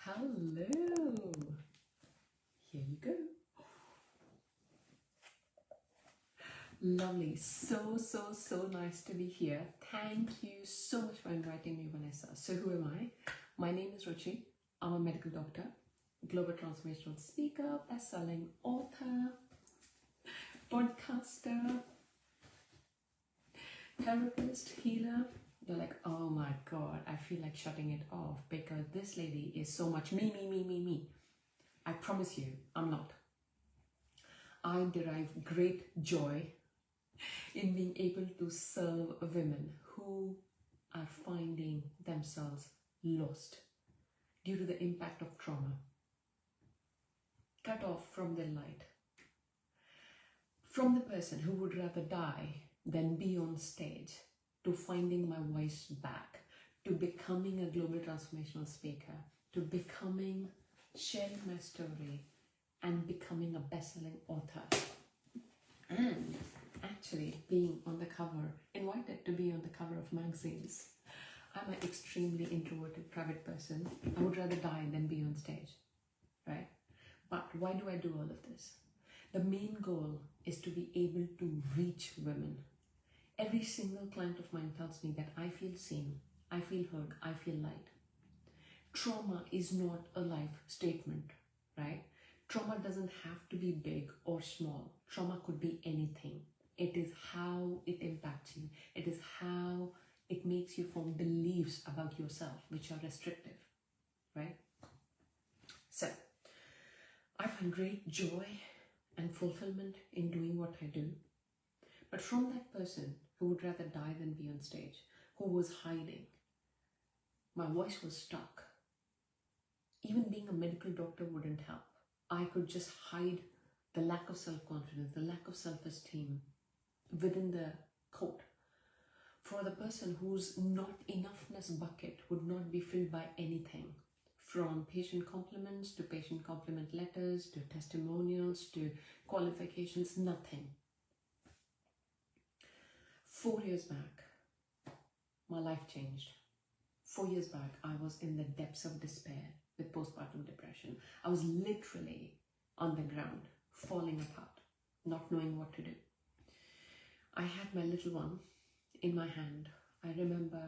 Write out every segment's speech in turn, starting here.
Hello. Here you go. Lovely. So nice to be here. Thank you so much for inviting me, Vanessa. So who am I? My name is Ruchi. I'm a medical doctor, global transformational speaker, best-selling author, podcaster, therapist, healer. You're like, oh my God, I feel like shutting it off because this lady is so much me. I promise you, I'm not. I derive great joy in being able to serve women who are finding themselves lost due to the impact of trauma, cut off from their light, from the person who would rather die than be on stage, to finding my voice back, to becoming a global transformational speaker, to becoming, sharing my story and becoming a best-selling author, and actually being on the cover, invited to be on the cover of magazines. I'm an extremely introverted, private person. I would rather die than be on stage, right? But why do I do all of this? The main goal is to be able to reach women. Every single client of mine tells me that I feel seen, I feel heard, I feel light. Trauma is not a life statement, right? Trauma doesn't have to be big or small. Trauma could be anything. It is how it impacts you. It is how it makes you form beliefs about yourself, which are restrictive, right? So, I find great joy and fulfillment in doing what I do. But from that person who would rather die than be on stage, who was hiding, my voice was stuck. Even being a medical doctor wouldn't help. I could just hide the lack of self-confidence, the lack of self-esteem within the coat. For the person whose not enoughness bucket would not be filled by anything, from patient compliments to patient compliment letters to testimonials to qualifications, nothing. 4 years back, my life changed. 4 years back, I was in the depths of despair with postpartum depression. I was literally on the ground, falling apart, not knowing what to do. I had my little one in my hand. I remember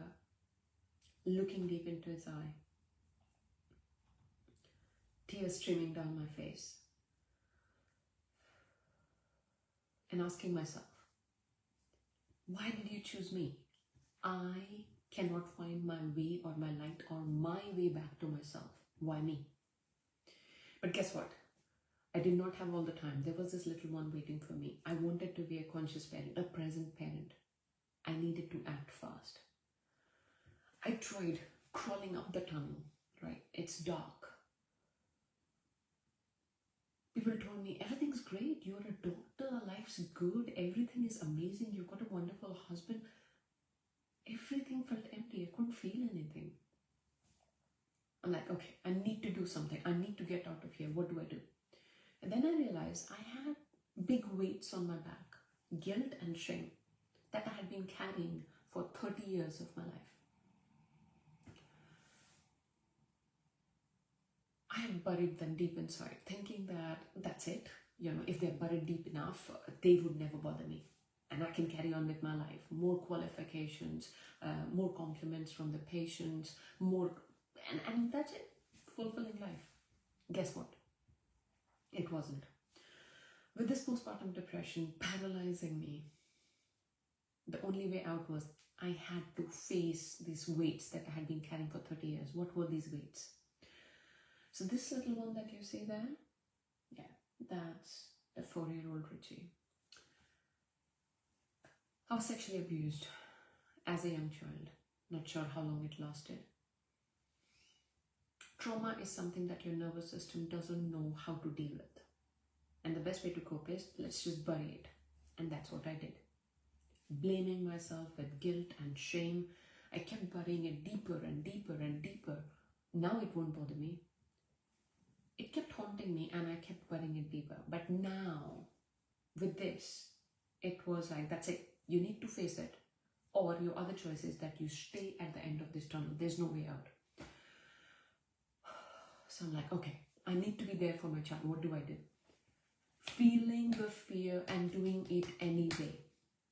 looking deep into his eye, tears streaming down my face, and asking myself, why did you choose me? I cannot find my way or my light or my way back to myself. Why me? But guess what? I did not have all the time. There was this little one waiting for me. I wanted to be a conscious parent, a present parent. I needed to act fast. I tried crawling up the tunnel, right? It's dark. People told me, everything's great. You're a doctor. Life's good. Everything is amazing. You've got a wonderful husband. Everything felt empty. I couldn't feel anything. I'm like, okay, I need to do something. I need to get out of here. What do I do? And then I realized I had big weights on my back, guilt and shame that I had been carrying for 30 years of my life. I had buried them deep inside, thinking that that's it. You know, if they're buried deep enough, they would never bother me. And I can carry on with my life. More qualifications, more compliments from the patients, more, and that's it. Fulfilling life. Guess what? It wasn't. With this postpartum depression paralyzing me, the only way out was I had to face these weights that I had been carrying for 30 years. What were these weights? So this little one that you see there, yeah, that's the 4-year-old Richie. I was sexually abused as a young child. Not sure how long it lasted. Trauma is something that your nervous system doesn't know how to deal with. And the best way to cope is, let's just bury it. And that's what I did. Blaming myself with guilt and shame. I kept burying it deeper and deeper and deeper. Now it won't bother me. It kept haunting me and I kept burying it deeper. But now, with this, it was like, that's it. You need to face it. Or your other choice is that you stay at the end of this tunnel. There's no way out. So I'm like, okay, I need to be there for my child. What do I do? Feeling the fear and doing it anyway.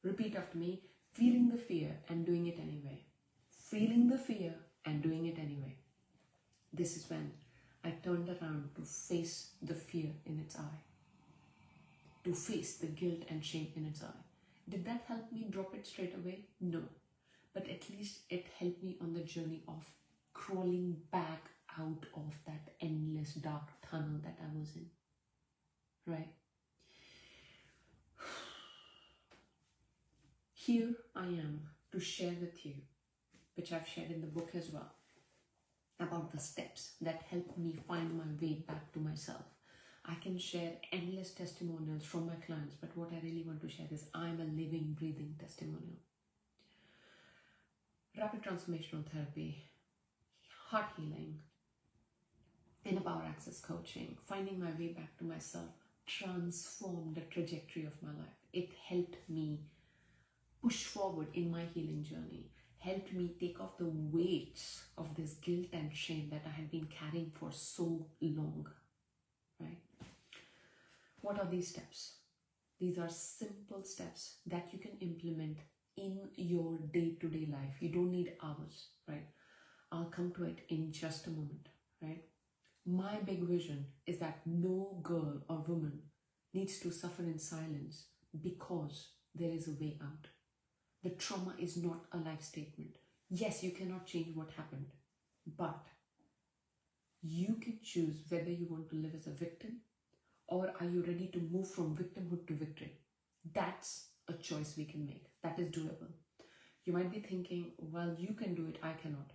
Repeat after me. Feeling the fear and doing it anyway. Feeling the fear and doing it anyway. This is when I turned around to face the fear in its eye. To face the guilt and shame in its eye. Did that help me drop it straight away? No. But at least it helped me on the journey of crawling back out of that endless dark tunnel that I was in. Right? Here I am to share with you, which I've shared in the book as well, about the steps that help me find my way back to myself. I can share endless testimonials from my clients, but what I really want to share is I'm a living, breathing testimonial. Rapid transformational therapy, heart healing, inner power access coaching, finding my way back to myself, transformed the trajectory of my life. It helped me push forward in my healing journey, helped me take off the weights of this guilt and shame that I had been carrying for so long, right? What are these steps? These are simple steps that you can implement in your day-to-day life. You don't need hours, right? I'll come to it in just a moment, right? My big vision is that no girl or woman needs to suffer in silence because there is a way out. The trauma is not a life statement. Yes, you cannot change what happened, but you can choose whether you want to live as a victim or are you ready to move from victimhood to victory. That's a choice we can make. That is doable. You might be thinking, well, you can do it, I cannot.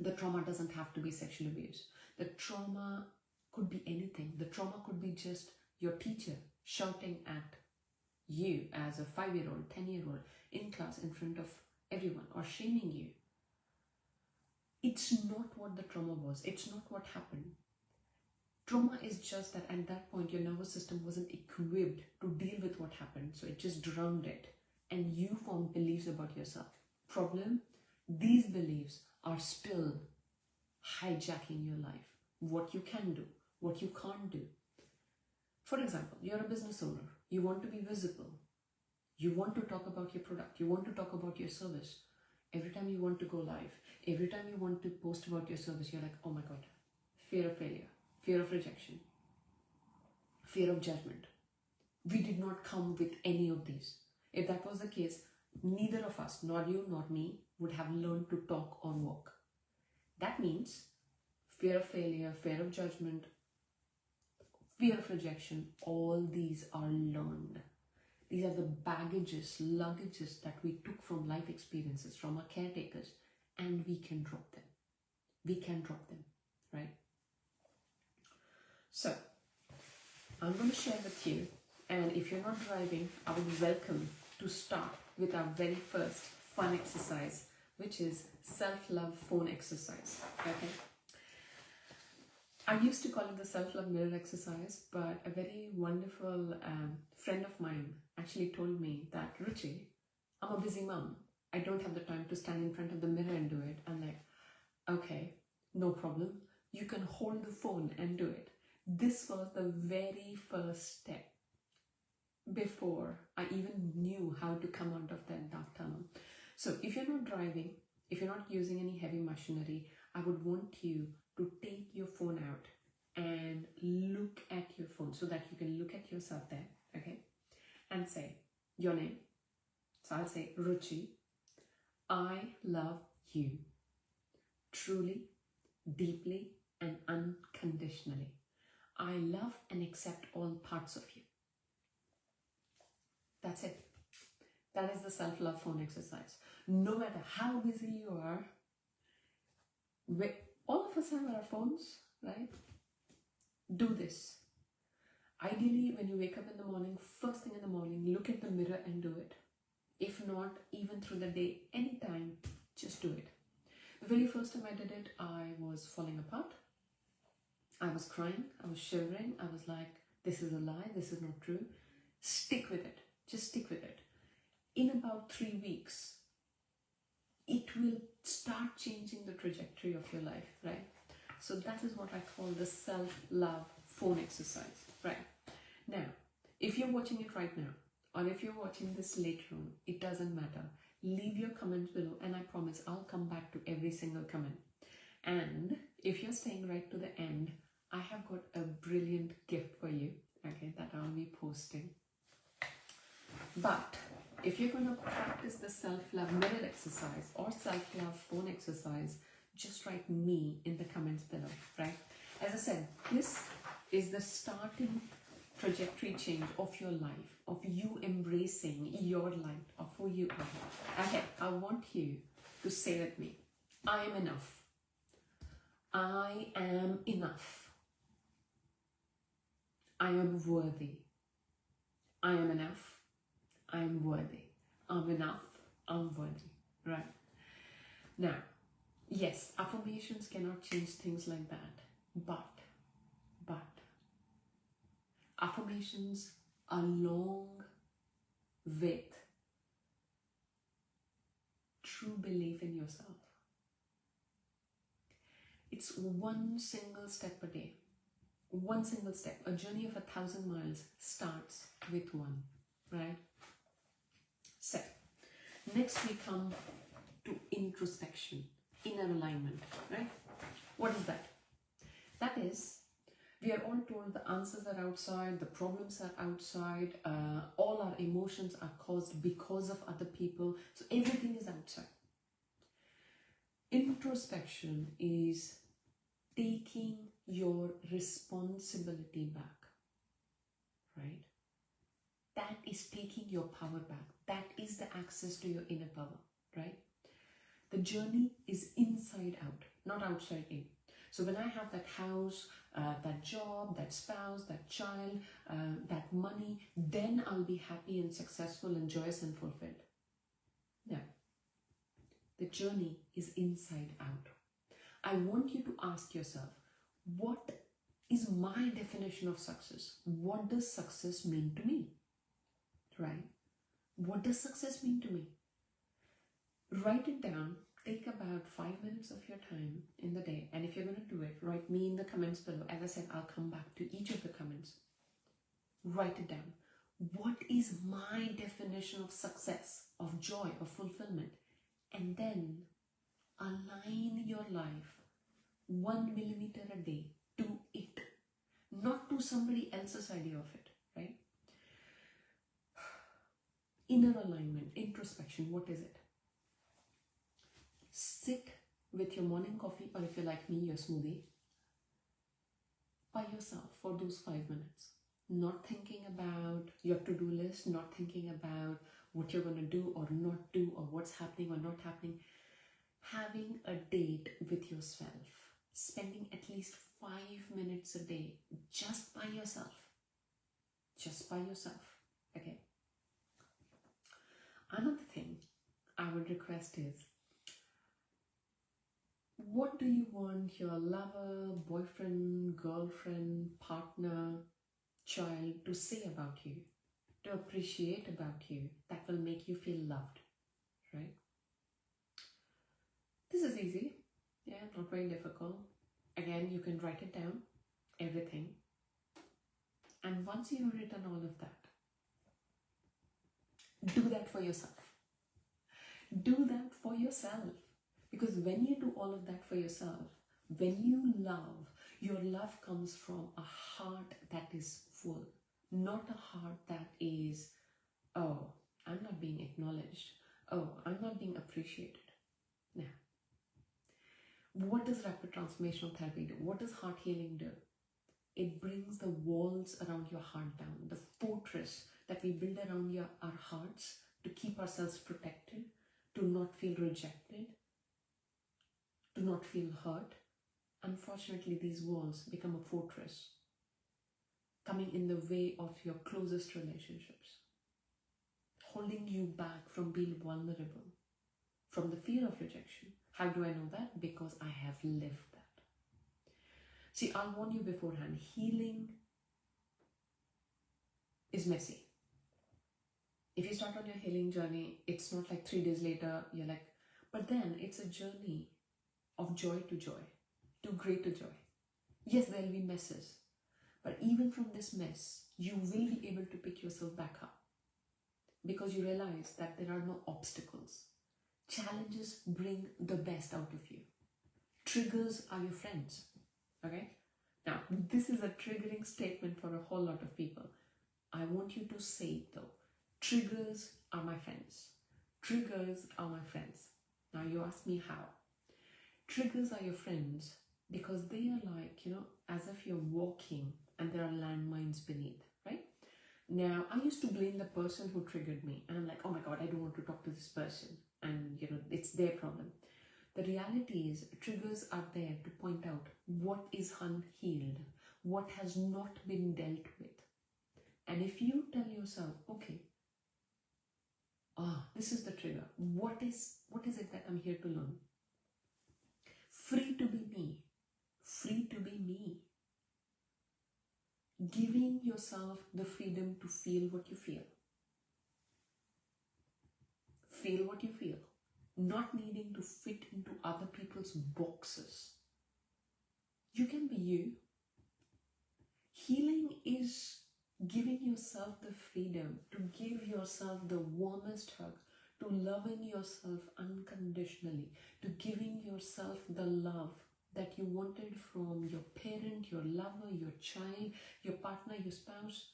The trauma doesn't have to be sexual abuse. The trauma could be anything. The trauma could be just your teacher shouting at you as a 5-year-old, 10-year-old in class in front of everyone, or shaming you. It's not what the trauma was. It's not what happened. Trauma is just that at that point your nervous system wasn't equipped to deal with what happened, so it just drowned it and you formed beliefs about yourself. Problem? These beliefs are still hijacking your life. What you can do, what you can't do. For example, you're a business owner. You want to be visible. You want to talk about your product. You want to talk about your service. Every time you want to go live, every time you want to post about your service, you're like, oh my God, fear of failure, fear of rejection, fear of judgment. We did not come with any of these. If that was the case, neither of us, not you, not me, would have learned to talk or walk. That means fear of failure, fear of judgment, fear of rejection, all these are learned. These are the luggages that we took from life experiences, from our caretakers, and we can drop them. We can drop them, right? So, I'm going to share with you, and if you're not driving, I would welcome to start with our very first fun exercise, which is self-love phone exercise, okay? I used to call it the self-love mirror exercise, but a very wonderful friend of mine actually told me that, Ruchi, I'm a busy mom. I don't have the time to stand in front of the mirror and do it. I'm like, okay, no problem. You can hold the phone and do it. This was the very first step before I even knew how to come out of that dark tunnel. So if you're not driving, if you're not using any heavy machinery, I would want you to take your phone out and look at your phone so that you can look at yourself there, okay? And say your name. So I'll say, Ruchi, I love you truly, deeply, and unconditionally. I love and accept all parts of you. That's it. That is the self-love phone exercise. No matter how busy you are, all of us have our phones, right? Do this. Ideally, when you wake up in the morning, first thing in the morning, look at the mirror and do it. If not, even through the day, anytime, just do it. The very first time I did it, I was falling apart. I was crying. I was shivering. I was like, this is a lie. This is not true. Stick with it. Just stick with it. In about 3 weeks, it will start changing the trajectory of your life, right? So that is what I call the self-love phone exercise, right? Now, if you're watching it right now, or if you're watching this later on, it doesn't matter. Leave your comments below and I promise I'll come back to every single comment. And if you're staying right to the end, I have got a brilliant gift for you, okay, that I'll be posting. But if you're going to practice the self-love mirror exercise or self-love phone exercise, just write me in the comments below, right? As I said, this is the starting trajectory change of your life, of you embracing your light, of who you are. Okay, I want you to say with me, I am enough. I am enough. I am worthy. I am enough. I am worthy. I'm enough. I'm worthy. Right? Now, yes, affirmations cannot change things like that. But affirmations along with true belief in yourself. It's one single step a day. One single step. A journey of 1,000 miles starts with one, right? So, next we come to introspection, inner alignment, right? What is that? That is, we are all told the answers are outside, the problems are outside, all our emotions are caused because of other people, so everything is outside. Introspection is taking your responsibility back, right? That is taking your power back. That is the access to your inner power, right? The journey is inside out, not outside in. So when I have that house, that job, that spouse, that child, that money, then I'll be happy and successful and joyous and fulfilled. No. The journey is inside out. I want you to ask yourself, what is my definition of success? What does success mean to me? Right? What does success mean to me? Write it down. Take about 5 minutes of your time in the day. And if you're going to do it, write me in the comments below. As I said, I'll come back to each of the comments. Write it down. What is my definition of success, of joy, of fulfillment? And then align your life 1 millimeter a day to it, not to somebody else's idea of it, right? Inner alignment, introspection, what is it? Sit with your morning coffee, or if you're like me, your smoothie, by yourself for those 5 minutes. Not thinking about your to-do list, not thinking about what you're going to do or not do, or what's happening or not happening. Having a date with yourself. Spending at least 5 minutes a day just by yourself. Just by yourself. Okay. Another thing I would request is, what do you want your lover, boyfriend, girlfriend, partner, child to say about you, to appreciate about you, that will make you feel loved, right? This is easy, yeah, not very difficult. Again, you can write it down, everything. And once you've written all of that, do that for yourself. Do that for yourself. Because when you do all of that for yourself, when you love, your love comes from a heart that is full, not a heart that is, oh, I'm not being acknowledged. Oh, I'm not being appreciated. Now, what does rapid transformational therapy do? What does heart healing do? It brings the walls around your heart down, the fortress that we build around our hearts to keep ourselves protected, to not feel rejected, to not feel hurt. Unfortunately, these walls become a fortress, coming in the way of your closest relationships, holding you back from being vulnerable, from the fear of rejection. How do I know that? Because I have lived that. See, I'll warn you beforehand, healing is messy. If you start on your healing journey, it's not like 3 days later, you're like, but then it's a journey of joy, to to greater joy. Yes, there will be messes, but even from this mess, you will be able to pick yourself back up because you realize that there are no obstacles. Challenges bring the best out of you. Triggers are your friends. Okay? Now, this is a triggering statement for a whole lot of people. I want you to say it though. Triggers are my friends. Triggers are my friends. Now you ask me how. Triggers are your friends because they are like, as if you're walking and there are landmines beneath, right? Now, I used to blame the person who triggered me. And I'm like, oh my God, I don't want to talk to this person. And, it's their problem. The reality is triggers are there to point out what is unhealed, what has not been dealt with. And if you tell yourself, okay, this is the trigger. What is it that I'm here to learn? Free to be me. Free to be me. Giving yourself the freedom to feel what you feel. Feel what you feel. Not needing to fit into other people's boxes. You can be you. Healing is giving yourself the freedom to give yourself the warmest hug, to loving yourself unconditionally, to giving yourself the love that you wanted from your parent, your lover, your child, your partner, your spouse.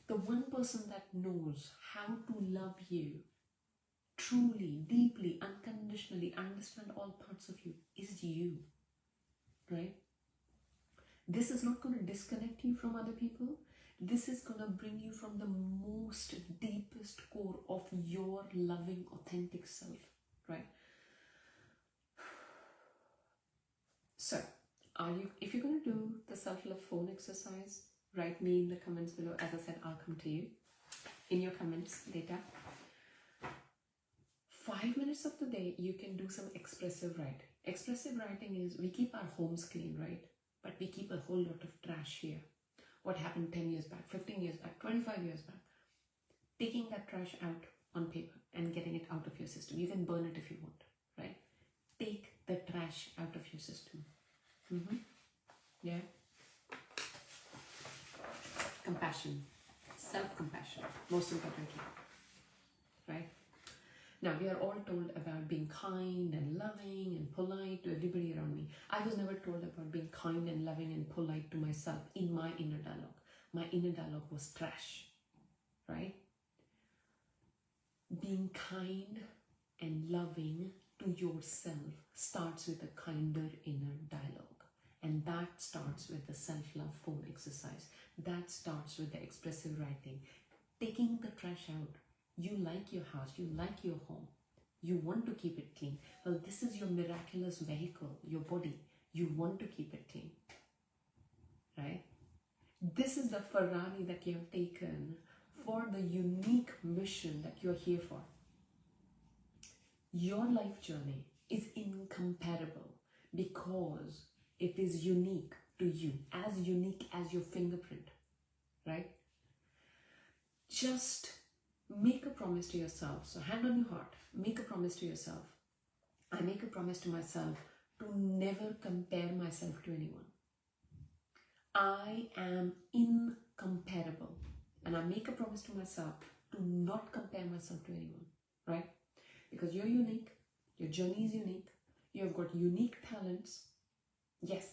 The one person that knows how to love you truly, deeply, unconditionally, understand all parts of you is you, right? This is not going to disconnect you from other people. This is going to bring you from the most deepest core of your loving, authentic self, right? So, if you're going to do the self-love phone exercise, write me in the comments below. As I said, I'll come to you in your comments later. 5 minutes of the day, you can do some expressive writing. Expressive writing is, we keep our homes clean, right? But we keep a whole lot of trash here. What happened 10 years back, 15 years back, 25 years back. Taking that trash out on paper and getting it out of your system. You can burn it if you want, right? Take the trash out of your system. Yeah. Compassion. Self-compassion. Most importantly. Right? Now, we are all told about being kind and loving and polite to everybody around me. I was never told about being kind and loving and polite to myself in my inner dialogue. My inner dialogue was trash, right? Being kind and loving to yourself starts with a kinder inner dialogue. And that starts with the self-love phone exercise. That starts with the expressive writing. Taking the trash out. You like your house, you like your home, you want to keep it clean. Well, this is your miraculous vehicle, your body. You want to keep it clean, right? This is the Ferrari that you have taken for the unique mission that you're here for. Your life journey is incomparable because it is unique to you, as unique as your fingerprint, right? Just make a promise to yourself. So hand on your heart, make a promise to yourself. I make a promise to myself to never compare myself to anyone. I am incomparable. And I make a promise to myself to not compare myself to anyone, right? Because you're unique, your journey is unique, you have got unique talents. Yes,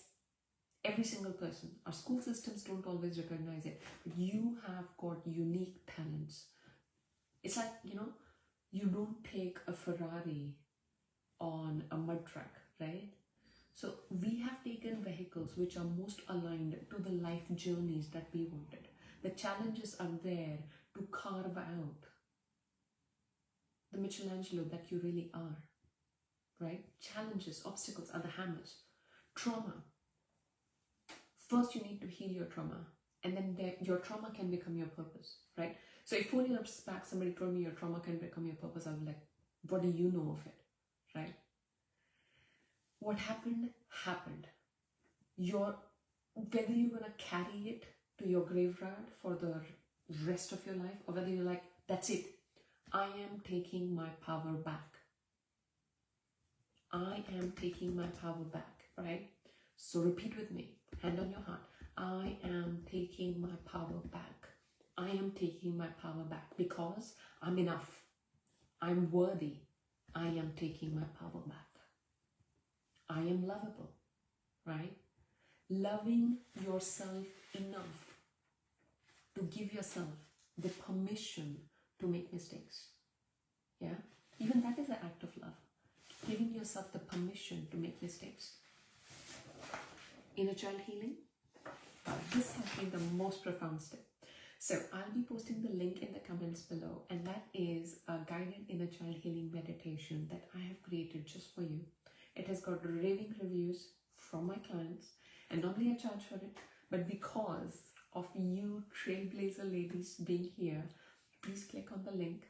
every single person. Our school systems don't always recognize it, but you have got unique talents. It's like, you don't take a Ferrari on a mud track, right? So we have taken vehicles which are most aligned to the life journeys that we wanted. The challenges are there to carve out the Michelangelo that you really are, right? Challenges, obstacles are the hammers. Trauma. First, you need to heal your trauma, and then your trauma can become your purpose, right? So if 4 years back somebody told me your trauma can become your purpose, I'd be like, what do you know of it, right? What happened, happened. Whether you're going to carry it to your graveyard for the rest of your life, or whether you're like, that's it, I am taking my power back. I am taking my power back, right? So repeat with me, hand on your heart. I am taking my power back. I am taking my power back because I'm enough. I'm worthy. I am taking my power back. I am lovable, right? Loving yourself enough to give yourself the permission to make mistakes. Yeah? Even that is an act of love. Giving yourself the permission to make mistakes. Inner child healing. This has been the most profound step. So I'll be posting the link in the comments below, and that is a guided inner child healing meditation that I have created just for you. It has got raving reviews from my clients, and normally I charge for it, but because of you trailblazer ladies being here, please click on the link.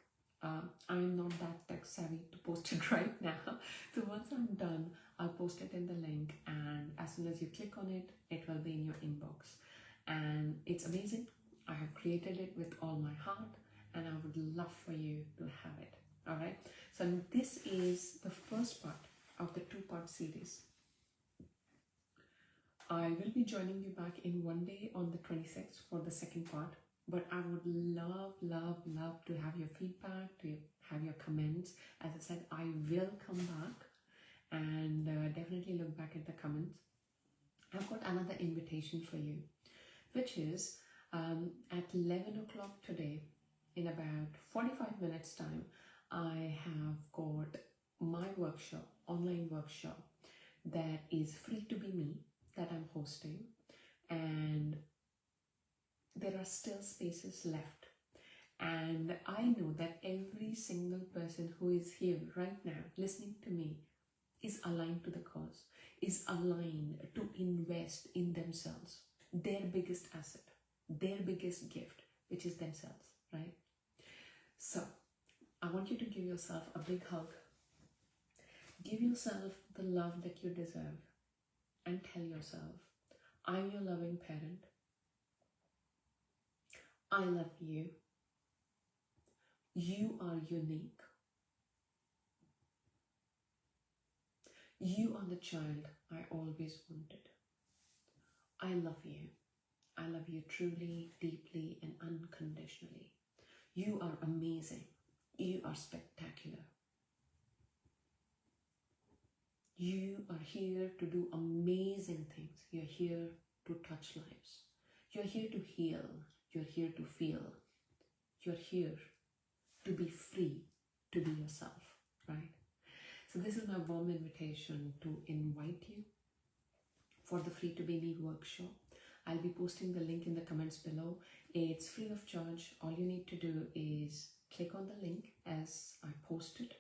I'm not that tech savvy to post it right now. So once I'm done, I'll post it in the link, and as soon as you click on it, it will be in your inbox. And it's amazing. I have created it with all my heart, and I would love for you to have it. All right. So this is the first part of the 2-part series. I will be joining you back in one day on the 26th for the second part. But I would love to have your feedback, to have your comments. As I said, I will come back and definitely look back at the comments. I've got another invitation for you, which is at 11 o'clock today, in about 45 minutes time, I have got my workshop, online workshop, that is free to be me, that I'm hosting. And there are still spaces left, and I know that every single person who is here right now listening to me is aligned to the cause, is aligned to invest in themselves, their biggest asset, their biggest gift, which is themselves, right? So I want you to give yourself a big hug, give yourself the love that you deserve, and tell yourself, I'm your loving parent. I love you. You are unique. You are the child I always wanted. I love you. I love you truly, deeply, and unconditionally. You are amazing. You are spectacular. You are here to do amazing things. You're here to touch lives. You're here to heal. You're here to feel. You're here to be free, to be yourself, right? So this is my warm invitation to invite you for the Free to Be Me workshop. I'll be posting the link in the comments below. It's free of charge. All you need to do is click on the link as I posted.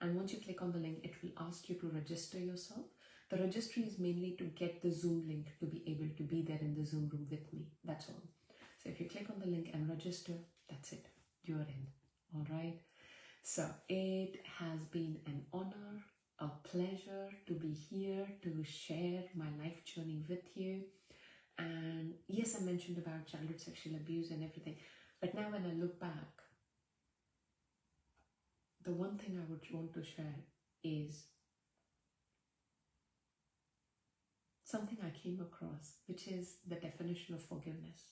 And once you click on the link, it will ask you to register yourself. The registry is mainly to get the Zoom link to be able to be there in the Zoom room with me. That's all. So if you click on the link and register, that's it. You're in. All right. So it has been an honor, a pleasure to be here to share my life journey with you. And yes, I mentioned about childhood sexual abuse and everything. But now when I look back, the one thing I would want to share is something I came across, which is the definition of forgiveness.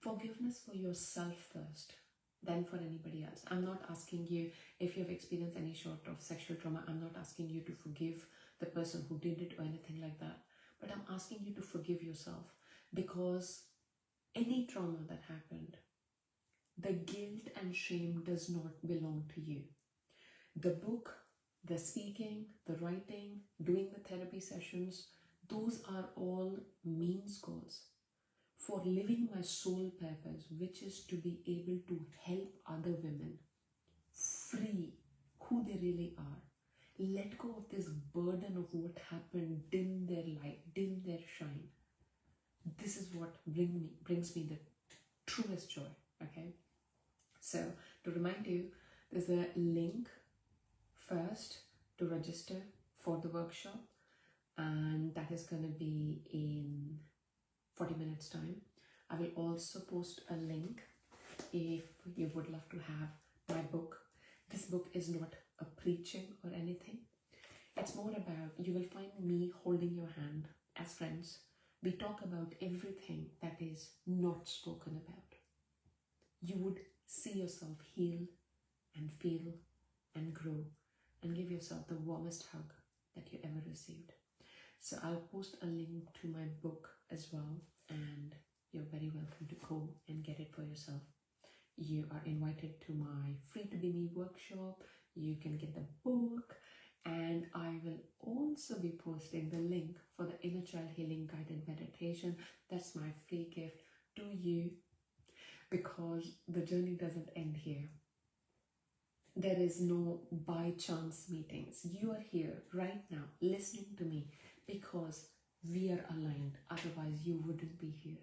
Forgiveness for yourself first, then for anybody else. I'm not asking you, if you have experienced any sort of sexual trauma, I'm not asking you to forgive the person who did it or anything like that. But I'm asking you to forgive yourself, because any trauma that happened, the guilt and shame does not belong to you. The book, the speaking, the writing, doing the therapy sessions, those are all means goals for living my soul purpose, which is to be able to help other women free who they really are. Let go of this burden of what happened, dim their light, dim their shine. This is what brings me the truest joy, okay? So to remind you, there's a link first to register for the workshop, and that is going to be in 40 minutes time. I will also post a link if you would love to have my book. This book is not a preaching or anything. It's more about, you will find me holding your hand as friends, we talk about everything that is not spoken about. You would see yourself heal and feel and grow and give yourself the warmest hug that you ever received. So I'll post a link to my book as well, and you're very welcome to go and get it for yourself. You are invited to my Free to Be Me workshop. You can get the book, and I will also be posting the link for the Inner Child Healing Guided Meditation. That's my free gift to you, because the journey doesn't end here. There is no by chance meetings. You are here right now listening to me because we are aligned. Otherwise, you wouldn't be here.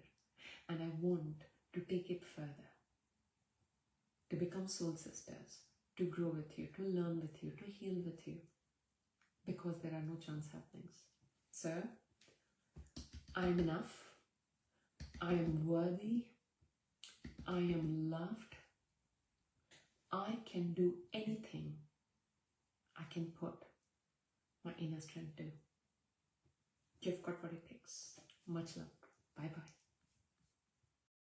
And I want to take it further, to become soul sisters, to grow with you, to learn with you, to heal with you, because there are no chance happenings. So, I am enough. I am worthy. I am loved. I can do anything I can put my inner strength to. You've got what it takes. Much love. Bye-bye.